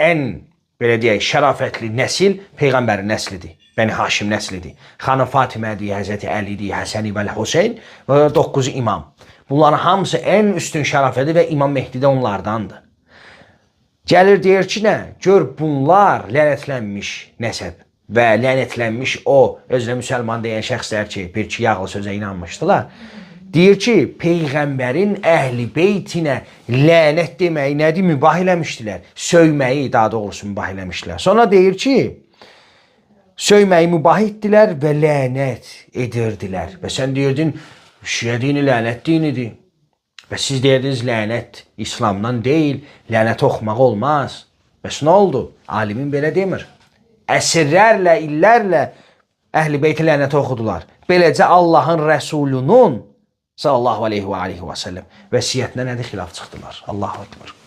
ən, belə deyək, şərafətli nəsil Peyğəmbərin nəslidir. Bəni Haşim nəslidir. Xanım Fatimədir, Həzrəti Əlidir, Həsəni və Hüseyn və 9 imam. Bunların hamısı ən üstün şərafəti və İmam Mehdi də onlardandır. Gəlir deyir ki, nə? Gör bunlar lənətlənmiş nəsəb və lənətlənmiş o, özünə müsəlman deyən şəxslər ki, bir iki yağlı sözə inanmışdılar. Deyir ki, Peyğəmbərin əhl-i beytinə lənət deməyi nədir? Mübah eləmişdilər. Söyməyi daha doğrusu mübah eləmişdilər. Sonra deyir ki, söyməyi mübah etdilər və lənət edirdilər. Və sən deyirdin, şiə dini lənət dinidir. Və siz deyirdiniz, lənət İslamdan deyil, lənət oxumaq olmaz. Bəs nə oldu? Alimin belə demir. Əsrlərlə, illərlə əhl-i beyti lənət oxudular. Beləcə Allahın Rəsulunun sallallahu aleyhi və səlləm vəsiyyətinə nədir xilaf çıxdılar. Allahu Ekber.